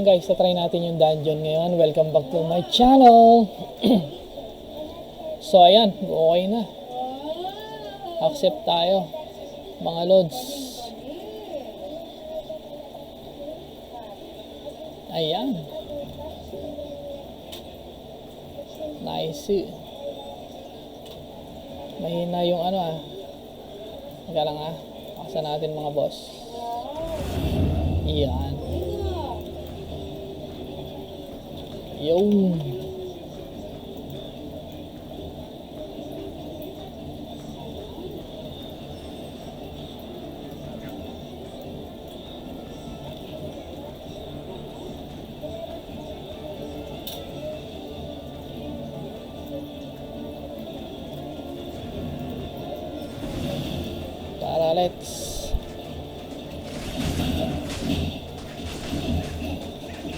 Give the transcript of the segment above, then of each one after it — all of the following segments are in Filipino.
guys, try natin yung dungeon ngayon. Welcome back to my channel. So ayan, okay na. Accept tayo, mga lods. Ayan. Nice. Mahina yung ano ah. Teka lang ah. Paksa natin mga boss. Ayan. Yung tara, let's.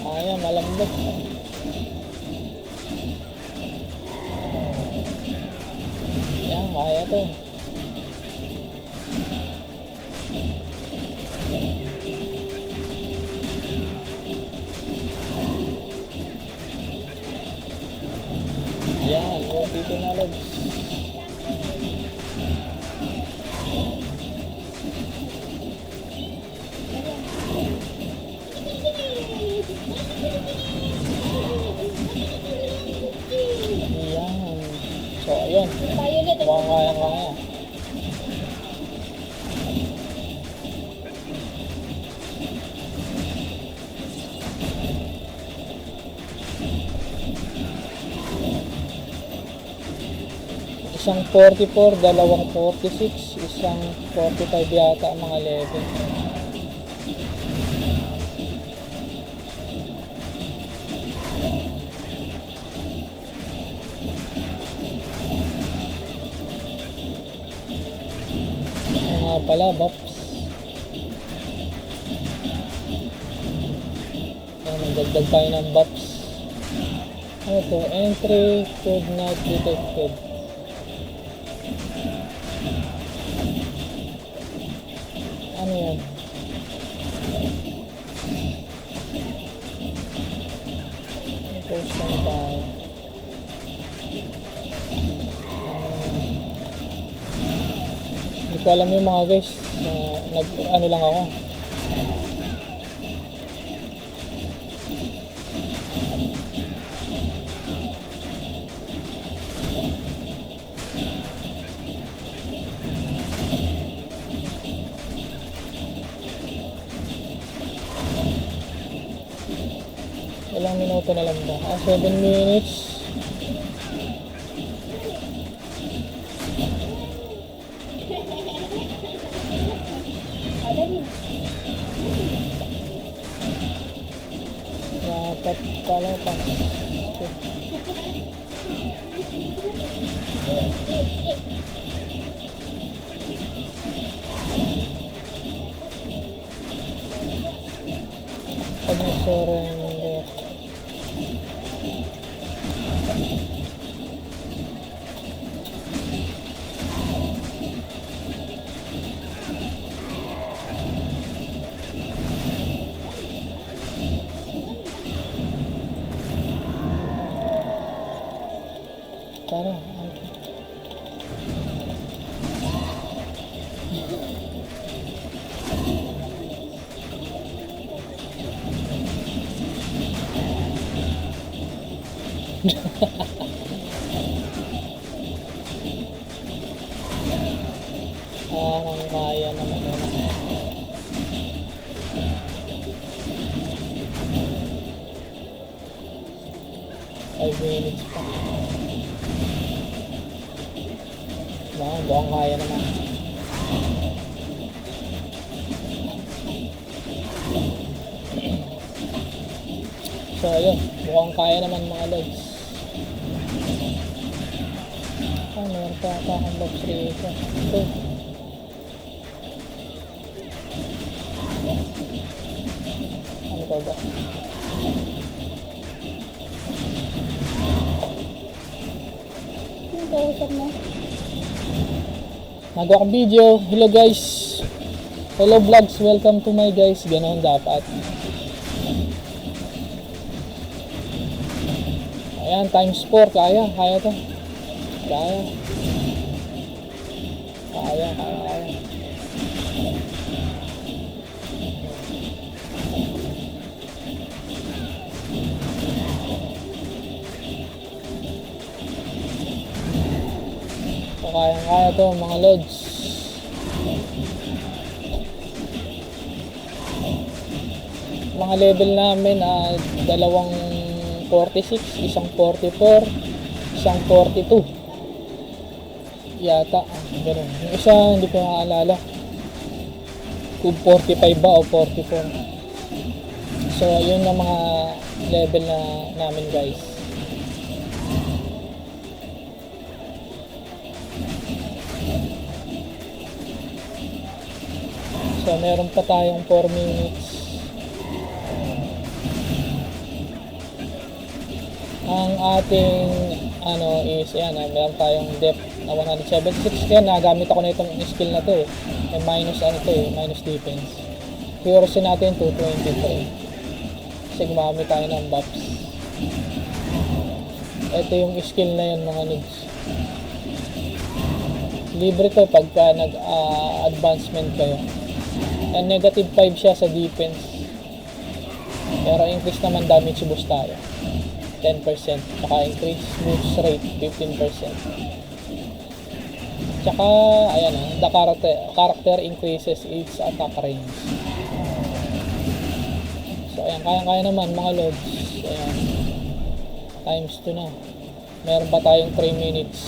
Ayan, malambot. Yan, kaya to. Yan, dito na lods. Yan. So, ayun. Mukhang kaya-kaya. Isang 44, dalawang 46, isang 45 yata ang mga level. Mga pala, buffs. Ayan, nagdagdag tayo ng buffs. Ano to? Entry code not detected. Ano yan? Post lang tayo. Hindi ko alam yung mga guys. Ano lang ako. Ilang minuto na lang ba? 7 minutes. Dapat pala pa. Pag na-surrender. Tara. Parang kaya naman yun. 5 minutes pa. Buong kaya naman. So ayun, buong kaya naman mga lods. Meron pa akong box rito. Ito. Ano pa ba? Nagawa akong video. Hello guys. Hello vlogs. Welcome to my guys. Ganon dapat. Ayan, times 4. Kaya to. Kaya. Kaya. So, kaya to mga lods. Mga level namin dalawang 46, isang 44, isang 42 yata, ganun. Yung isa hindi ko nakaalala kung 45 ba o 44. So yun ang mga level na namin guys. So meron pa tayong 4 minutes. Ang ating is yan, meron tayong depth na 176. Kaya nagamit ako na itong skill na to minus minus defense. Accuracy natin 223 kasi gumamit tayo ng buffs. Ito yung skill na yan mga nudes. Libre to pagka nag-advancement kayo. And negative 5 siya sa defense, pero increase naman damage boost tayo 10%, saka increase moves rate 15%. Tsaka ayan the character increases its attack range. So ayan, kaya naman mga lods. Ayan, times 2 na. Meron pa tayong 3 minutes.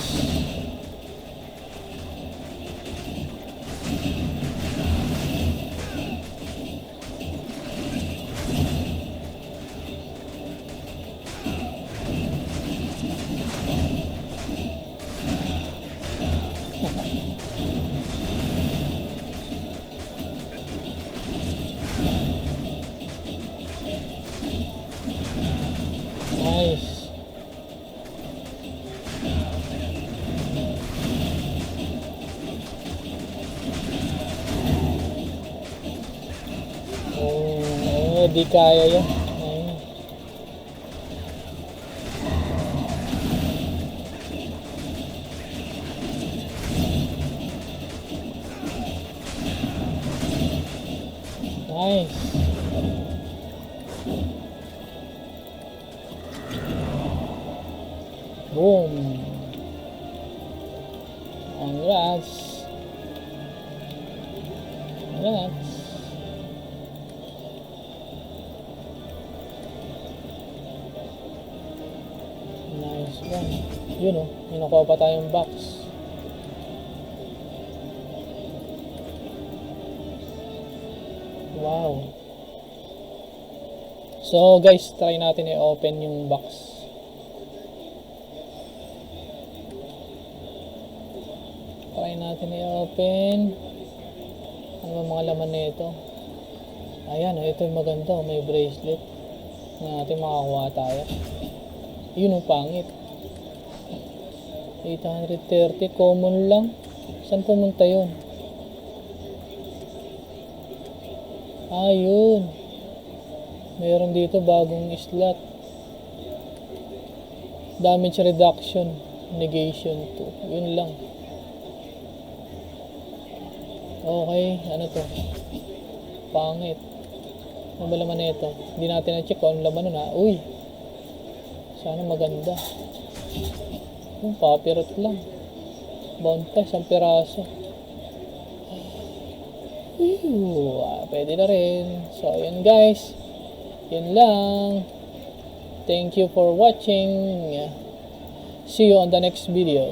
Nice. Di kaya yun. Nice. Boom. Congrats. Nice one. Yun may nakuha pa tayong box. Wow. So guys, try natin i-open yung box. Try natin i-open. Ano ba mga laman na ito? Ayan, ito yung maganda. May bracelet na natin makakuha tayo. Yun ang pangit. 830, common lang. Saan pumunta yun? Yun. Meron dito bagong slot. Damage reduction, negation 2. Yun lang. Okay, ano to? Pangit. Ano ba laman na ito? Hindi natin na-check kung ano laman nun Uy! Sana maganda. Papirot lang. Bound pa, isang piraso. Pwede na rin. So, yun guys. Yun lang. Thank you for watching. See you on the next video.